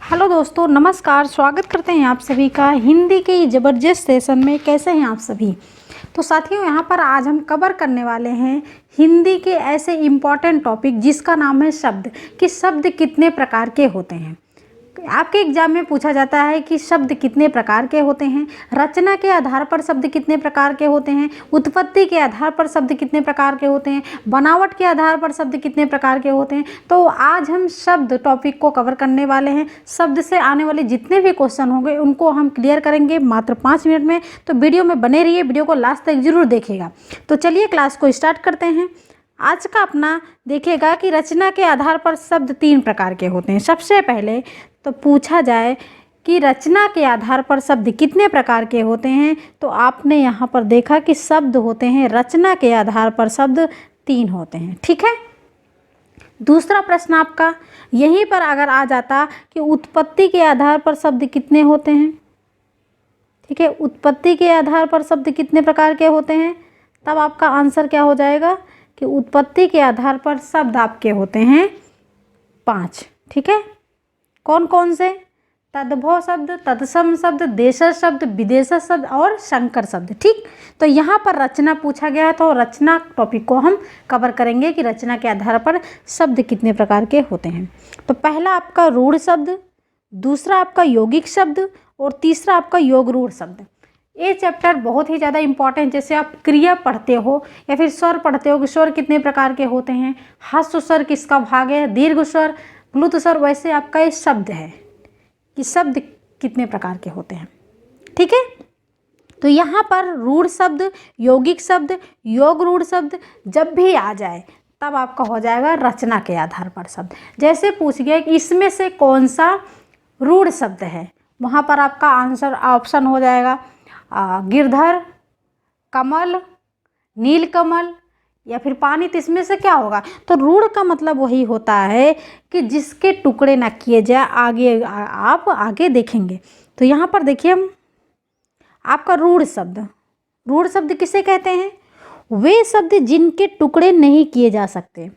Hello दोस्तों, नमस्कार। स्वागत करते हैं आप सभी का हिंदी के ज़बरदस्त सेशन में। कैसे हैं आप सभी? तो साथियों, यहाँ पर आज हम कवर करने वाले हैं हिंदी के ऐसे इम्पॉर्टेंट टॉपिक जिसका नाम है शब्द। कि शब्द कितने प्रकार के होते हैं। आपके एग्जाम में पूछा जाता है कि शब्द कितने प्रकार के होते हैं, रचना के आधार पर शब्द कितने प्रकार के होते हैं, उत्पत्ति के आधार पर शब्द कितने प्रकार के होते हैं, बनावट के आधार पर शब्द कितने प्रकार के होते हैं। तो आज हम शब्द टॉपिक को कवर करने वाले हैं। शब्द से आने वाले जितने भी क्वेश्चन होंगे उनको हम क्लियर करेंगे मात्र 5 मिनट में। तो वीडियो में बने रहिए, वीडियो को लास्ट तक जरूर देखिएगा। तो चलिए क्लास को स्टार्ट करते हैं। आज का अपना देखिएगा कि रचना के आधार पर शब्द 3 प्रकार के होते हैं। सबसे पहले तो पूछा जाए कि रचना के आधार पर शब्द कितने प्रकार के होते हैं, तो आपने यहाँ पर देखा कि शब्द होते हैं रचना के आधार पर शब्द 3 होते हैं। ठीक है। दूसरा प्रश्न आपका यहीं पर अगर आ जाता कि उत्पत्ति के आधार पर शब्द कितने होते हैं। ठीक है, उत्पत्ति के आधार पर शब्द कितने प्रकार के होते हैं, तब आपका आंसर क्या हो जाएगा कि उत्पत्ति के आधार पर शब्द आपके होते हैं 5। ठीक है। कौन कौन से? तद्भव शब्द, तत्सम शब्द, देशज शब्द, विदेशज शब्द और संकर शब्द। ठीक। तो यहाँ पर रचना पूछा गया है, तो रचना टॉपिक को हम कवर करेंगे कि रचना के आधार पर शब्द कितने प्रकार के होते हैं। तो पहला आपका रूढ़ शब्द, दूसरा आपका यौगिक शब्द और तीसरा आपका योग रूढ़ शब्द। ये चैप्टर बहुत ही ज़्यादा इंपॉर्टेंट। जैसे आप क्रिया पढ़ते हो या फिर स्वर पढ़ते हो कि स्वर कितने प्रकार के होते हैं, ह्रस्व स्वर किसका भाग है, दीर्घ स्वर, प्लुत स्वर, वैसे आपका ये शब्द है कि शब्द कितने प्रकार के होते हैं। ठीक है। तो यहाँ पर रूढ़ शब्द, यौगिक शब्द, योग रूढ़ शब्द जब भी आ जाए तब आपका हो जाएगा रचना के आधार पर शब्द। जैसे पूछ गया कि इसमें से कौन सा रूढ़ शब्द है, वहाँ पर आपका आंसर ऑप्शन हो जाएगा गिरधर, कमल, नीलकमल या फिर पानी। तो इसमें से क्या होगा? तो रूढ़ का मतलब वही होता है कि जिसके टुकड़े ना किए जाए। आगे आप आगे देखेंगे। तो यहाँ पर देखिए हम आपका रूढ़ शब्द किसे कहते हैं? वे शब्द जिनके टुकड़े नहीं किए जा सकते।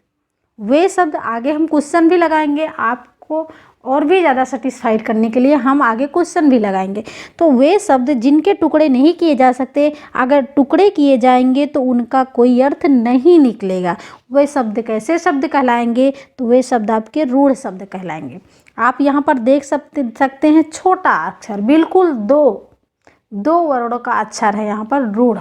वे शब्द आगे हम क्वेश्चन भी लगाएंगे आपको और भी ज़्यादा सेटिस्फाइड करने के लिए हम आगे क्वेश्चन भी लगाएंगे। तो वे शब्द जिनके टुकड़े नहीं किए जा सकते, अगर टुकड़े किए जाएंगे तो उनका कोई अर्थ नहीं निकलेगा। वे शब्द कैसे शब्द कहलाएंगे? तो वे शब्द आपके रूढ़ शब्द कहलाएंगे। आप यहाँ पर देख सकते हैं छोटा अक्षर, बिल्कुल दो वर्णों का अक्षर है यहाँ पर रूढ़।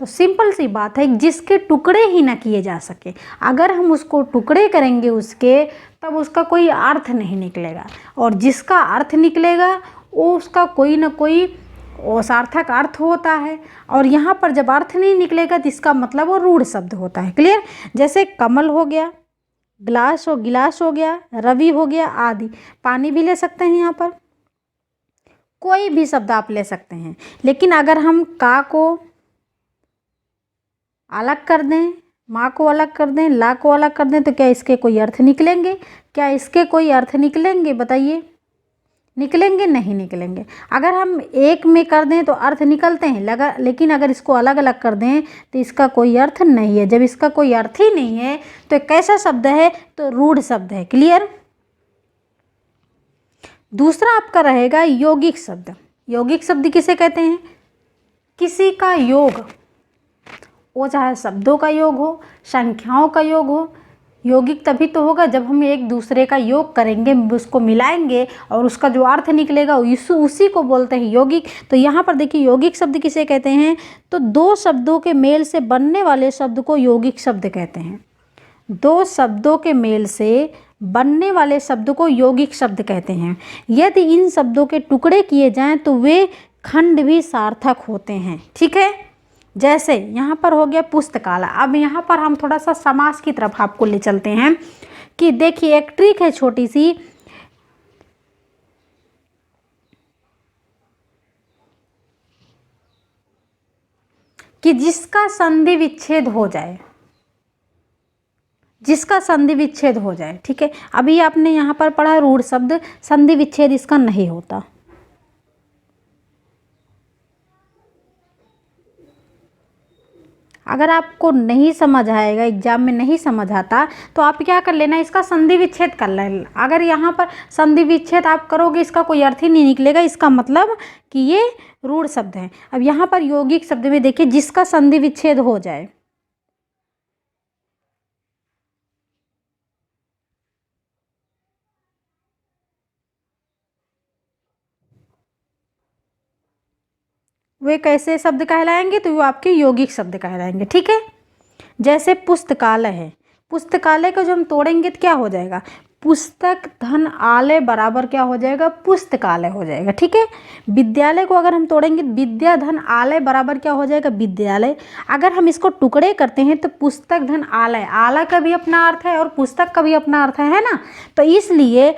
तो सिंपल सी बात है, जिसके टुकड़े ही ना किए जा सके, अगर हम उसको टुकड़े करेंगे उसके, तब उसका कोई अर्थ नहीं निकलेगा। और जिसका अर्थ निकलेगा वो उसका कोई ना कोई सार्थक अर्थ होता है। और यहाँ पर जब अर्थ नहीं निकलेगा तो इसका मतलब वो रूढ़ शब्द होता है। क्लियर? जैसे कमल हो गया, गिलास हो गया, रवि हो गया आदि। पानी भी ले सकते हैं यहाँ पर, कोई भी शब्द आप ले सकते हैं। लेकिन अगर हम का को अलग कर दें, माँ को अलग कर दें, ला को अलग कर दें, तो क्या इसके कोई अर्थ निकलेंगे? क्या इसके कोई अर्थ निकलेंगे? बताइए, निकलेंगे? नहीं निकलेंगे। अगर हम एक में कर दें तो अर्थ निकलते हैं, लेकिन अगर इसको अलग अलग कर दें तो इसका कोई अर्थ नहीं है। जब इसका कोई अर्थ ही नहीं है तो एक कैसा शब्द है? तो रूढ़ शब्द है। क्लियर? दूसरा आपका रहेगा यौगिक शब्द। यौगिक शब्द किसे कहते हैं? किसी का योग, वो चाहे शब्दों का योग हो, संख्याओं का योग हो। यौगिक तभी तो होगा जब हम एक दूसरे का योग करेंगे, उसको मिलाएंगे और उसका जो अर्थ निकलेगा उसी को बोलते हैं यौगिक। तो यहाँ पर देखिए यौगिक शब्द किसे कहते हैं? तो 2 शब्दों के मेल से बनने वाले शब्द को यौगिक शब्द कहते हैं। 2 शब्दों के मेल से बनने वाले शब्द को यौगिक शब्द कहते हैं। यदि इन शब्दों के टुकड़े किए जाएं तो वे खंड भी सार्थक होते हैं। ठीक है। जैसे यहाँ पर हो गया पुस्तकालय। अब यहाँ पर हम थोड़ा सा समास की तरफ आपको ले चलते हैं कि देखिए एक ट्रिक है छोटी सी कि जिसका संधि विच्छेद हो जाए, ठीक है। अभी आपने यहाँ पर पढ़ा रूढ़ शब्द, संधि विच्छेद इसका नहीं होता। अगर आपको नहीं समझ आएगा, एग्जाम में नहीं समझ आता, तो आप क्या कर लेना, इसका संधि विच्छेद कर लेना। अगर यहाँ पर संधि विच्छेद आप करोगे इसका कोई अर्थ ही नहीं निकलेगा, इसका मतलब कि ये रूढ़ शब्द है। अब यहाँ पर यौगिक शब्द में देखिए, जिसका संधि विच्छेद हो जाए, वे कैसे शब्द कहलाएंगे, तो वो आपके यौगिक शब्द कहलाएंगे। ठीक है, जैसे पुस्तकालय है, पुस्तकालय को जो हम तोड़ेंगे तो क्या हो जाएगा, पुस्तक धन आलय बराबर क्या हो जाएगा, पुस्तकालय हो जाएगा। ठीक है, विद्यालय को अगर हम तोड़ेंगे, विद्या धन आलय बराबर क्या हो जाएगा, विद्यालय। अगर हम इसको टुकड़े करते हैं तो पुस्तक धन आलय, आलय का भी अपना अर्थ है और पुस्तक का भी अपना अर्थ है ना। तो इसलिए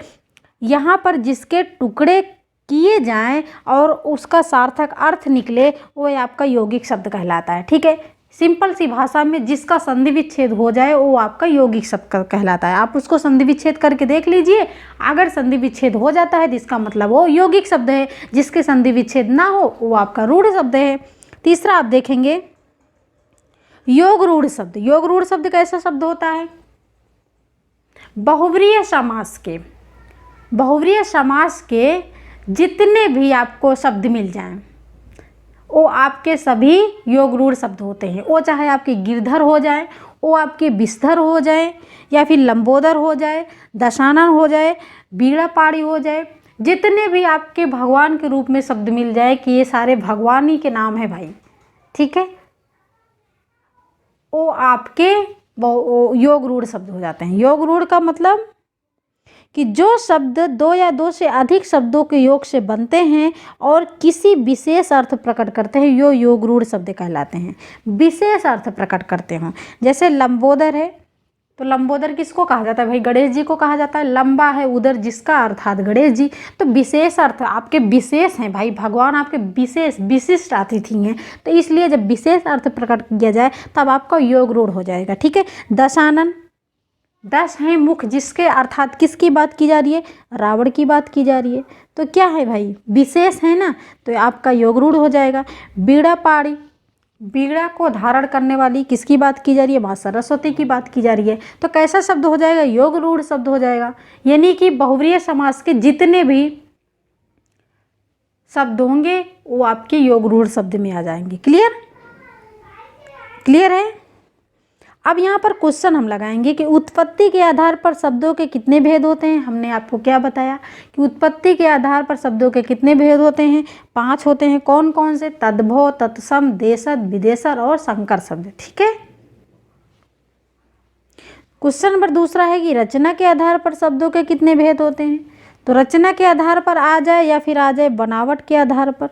यहाँ पर जिसके टुकड़े किए जाएं और उसका सार्थक अर्थ निकले, वो आपका यौगिक शब्द कहलाता है। ठीक है, सिंपल सी भाषा में जिसका संधि विच्छेद हो जाए वो आपका यौगिक शब्द कहलाता है। आप उसको संधि विच्छेद करके देख लीजिए, अगर संधि विच्छेद हो जाता है तो इसका मतलब वो यौगिक शब्द है, जिसके संधि विच्छेद ना हो वो आपका रूढ़ शब्द है। तीसरा आप देखेंगे योग रूढ़ शब्द। योग रूढ़ शब्द कैसा शब्द होता है, बहुव्रीहि समास के, बहुव्रीहि समास के जितने भी आपको शब्द मिल जाएं वो आपके सभी योग रूढ़ शब्द होते हैं। वो चाहे आपके गिरधर हो जाए, वो आपके विषधर हो जाए, या फिर लंबोदर हो जाए, दशानन हो जाए, बीड़ा पाड़ी हो जाए, जितने भी आपके भगवान के रूप में शब्द मिल जाए कि ये सारे भगवान ही के नाम है भाई। ठीक है, वो आपके योग रूढ़ शब्द हो जाते हैं। योग रूढ़ का मतलब कि जो शब्द दो या दो से अधिक शब्दों के योग से बनते हैं और किसी विशेष अर्थ प्रकट करते हैं, यो योग रूढ़ शब्द कहलाते हैं। विशेष अर्थ प्रकट करते हों, जैसे लंबोदर है, तो लंबोदर किसको कहा जाता है भाई, गणेश जी को कहा जाता है। लंबा है उदर जिसका, अर्थात गणेश जी। तो विशेष अर्थ आपके विशेष हैं भाई, भगवान आपके विशेष विशिष्ट अतिथि हैं, तो इसलिए जब विशेष अर्थ प्रकट किया जाए तब आपका योग रूढ़ हो जाएगा। ठीक है, दशानन, 10 हैं मुख जिसके, अर्थात किसकी बात की जा रही है, रावण की बात की जा रही है, तो क्या है भाई, विशेष है ना, तो आपका योग रूढ़ हो जाएगा। बीड़ा पाड़ी, बीड़ा को धारण करने वाली किसकी बात की जा रही है, माँ सरस्वती की बात की जा रही है, तो कैसा शब्द हो जाएगा, योग रूढ़ शब्द हो जाएगा। यानी कि बहुव्रीहि समास के जितने भी शब्द होंगे वो आपके योग रूढ़ शब्द में आ जाएंगे। क्लियर, क्लियर है। अब यहाँ पर क्वेश्चन हम लगाएंगे कि उत्पत्ति के आधार पर शब्दों के कितने भेद होते हैं। हमने आपको क्या बताया कि उत्पत्ति के आधार पर शब्दों के कितने भेद होते हैं, 5 होते हैं। कौन कौन से, तद्भव, तत्सम, देशज, विदेशर और संकर शब्द। ठीक है, क्वेश्चन नंबर दूसरा है कि रचना के आधार पर शब्दों के कितने भेद होते हैं। तो रचना के आधार पर आ जाए या फिर आ जाए बनावट के आधार पर।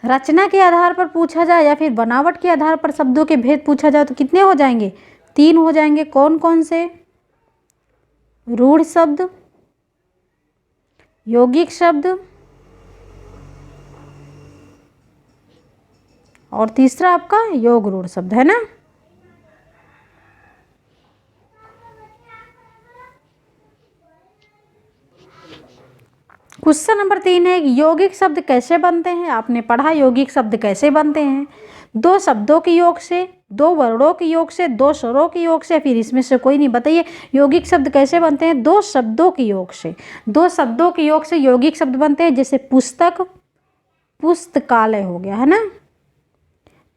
रचना के आधार पर पूछा जाए या फिर बनावट के आधार पर शब्दों के भेद पूछा जाए तो कितने हो जाएंगे, 3 हो जाएंगे। कौन कौन से, रूढ़ शब्द, यौगिक शब्द और तीसरा आपका योग रूढ़ शब्द, है ना। क्वेश्चन नंबर 3 है यौगिक शब्द कैसे बनते हैं। आपने पढ़ा यौगिक शब्द कैसे बनते हैं, 2 शब्दों के योग से, 2 वर्णों के योग से, 2 स्वरों के योग से, फिर इसमें से कोई नहीं। बताइए यौगिक शब्द कैसे बनते हैं, 2 शब्दों के योग से। 2 शब्दों के योग से यौगिक शब्द बनते हैं, जैसे पुस्तक, पुस्तकालय हो गया, है ना।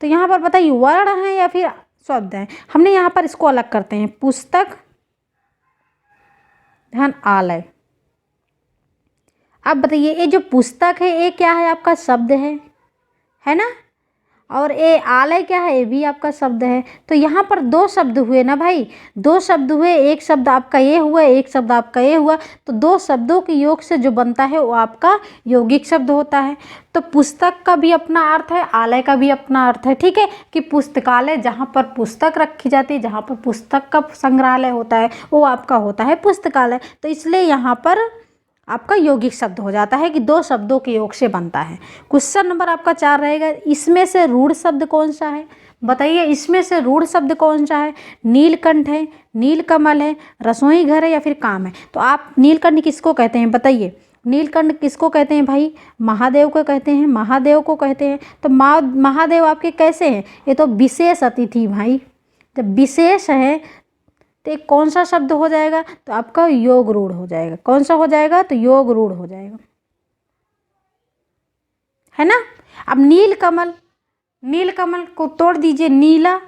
तो यहाँ पर बताइए वर्ण है या फिर शब्द है। हमने यहाँ पर इसको अलग करते हैं, पुस्तक धन आलय। अब बताइए ये जो पुस्तक है ये क्या है, आपका शब्द है ना, और ये आलय क्या है, ये भी आपका शब्द है। तो यहाँ पर 2 शब्द हुए ना भाई, 2 शब्द हुए, एक शब्द आपका ये हुआ, एक शब्द आपका ये हुआ, तो 2 शब्दों के योग से जो बनता है वो आपका यौगिक शब्द होता है। तो पुस्तक का भी अपना अर्थ है, आलय का भी अपना अर्थ है। ठीक है, कि पुस्तकालय जहाँ पर पुस्तक रखी जाती है, जहाँ पर पुस्तक का संग्रहालय होता है वो आपका होता है पुस्तकालय। तो इसलिए यहाँ पर आपका यौगिक शब्द हो जाता है कि 2 शब्दों के योग से बनता है। क्वेश्चन नंबर आपका 4 रहेगा, इसमें से रूढ़ शब्द कौन सा है। बताइए इसमें से रूढ़ शब्द कौन सा है, नीलकंठ है, नीलकमल है, रसोई घर है या फिर काम है। तो आप नीलकंठ किसको कहते हैं बताइए, नीलकंठ किसको कहते हैं भाई? महादेव को कहते हैं, महादेव को कहते हैं। तो महादेव आपके कैसे हैं? ये तो विशेष अतिथि भाई। जब विशेष है तो एक कौन सा शब्द हो जाएगा? तो आपका योग रूढ़ हो जाएगा। कौन सा हो जाएगा? तो योग रूढ़ हो जाएगा, है ना। अब नीलकमल, नीलकमल को तोड़ दीजिए, नीला,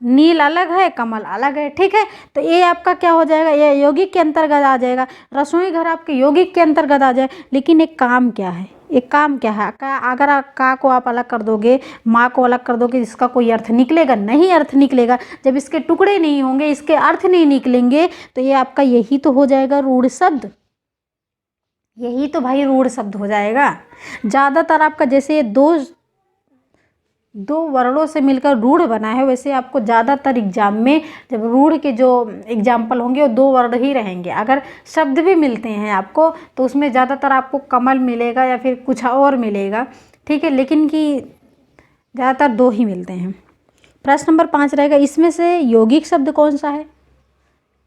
नील अलग है, कमल अलग है, ठीक है। तो ये आपका क्या हो जाएगा? ये यौगिक के अंतर्गत आ जाएगा। रसोई घर आपके यौगिक के अंतर्गत आ जाए। लेकिन एक काम क्या है? एक काम क्या है? अगर का को आप अलग कर दोगे, माँ को अलग कर दोगे, इसका कोई अर्थ निकलेगा नहीं? अर्थ निकलेगा। जब इसके टुकड़े नहीं होंगे, इसके अर्थ नहीं निकलेंगे, तो ये आपका यही तो हो जाएगा रूढ़ शब्द। यही तो भाई रूढ़ शब्द हो जाएगा। ज़्यादातर आपका जैसे दो वर्णों से मिलकर रूढ़ बना है, वैसे आपको ज़्यादातर एग्जाम में जब रूढ़ के जो एग्जाम्पल होंगे वो 2 वर्ण ही रहेंगे। अगर शब्द भी मिलते हैं आपको तो उसमें ज़्यादातर आपको कमल मिलेगा या फिर कुछ और मिलेगा, ठीक है, लेकिन कि ज़्यादातर 2 ही मिलते हैं। प्रश्न नंबर 5 रहेगा, इसमें से यौगिक शब्द कौन सा है?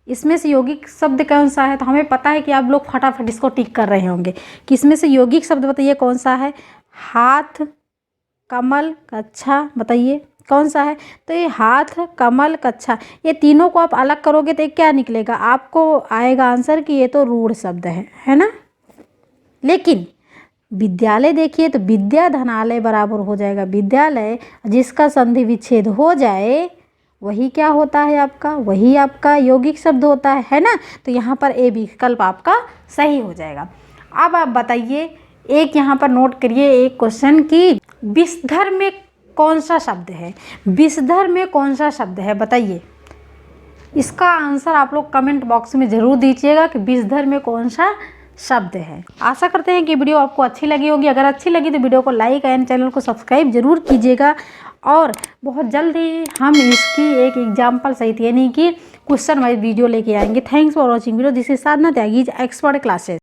इसमें से यौगिक शब्द कौन सा है? तो हमें पता है कि आप लोग फटाफट इसको टिक कर रहे होंगे कि इसमें से यौगिक शब्द बताइए कौन सा है। हाथ, कमल, कच्छा, बताइए कौन सा है? तो ये हाथ, कमल, कच्छा, ये तीनों को आप अलग करोगे तो क्या निकलेगा? आपको आएगा आंसर कि ये तो रूढ़ शब्द है ना। लेकिन विद्यालय देखिए तो विद्या धनालय बराबर हो जाएगा विद्यालय। जिसका संधि विच्छेद हो जाए वही क्या होता है आपका? वही आपका यौगिक शब्द होता है ना। तो यहाँ पर ए विकल्प आपका सही हो जाएगा। अब आप बताइए, एक यहाँ पर नोट करिए एक क्वेश्चन की, विषधर में कौन सा शब्द है? विषधर में कौन सा शब्द है बताइए। इसका आंसर आप लोग कमेंट बॉक्स में ज़रूर दीजिएगा कि विषधर में कौन सा शब्द है। आशा करते हैं कि वीडियो आपको अच्छी लगी होगी। अगर अच्छी लगी तो वीडियो को लाइक एंड चैनल को सब्सक्राइब जरूर कीजिएगा। और बहुत जल्द ही हम इसकी एक एग्जाम्पल सहित यानी कि क्वेश्चन वाइज वीडियो लेके आएंगे। Thanks for watching video. This is Sadhana Tyagi, expert classes.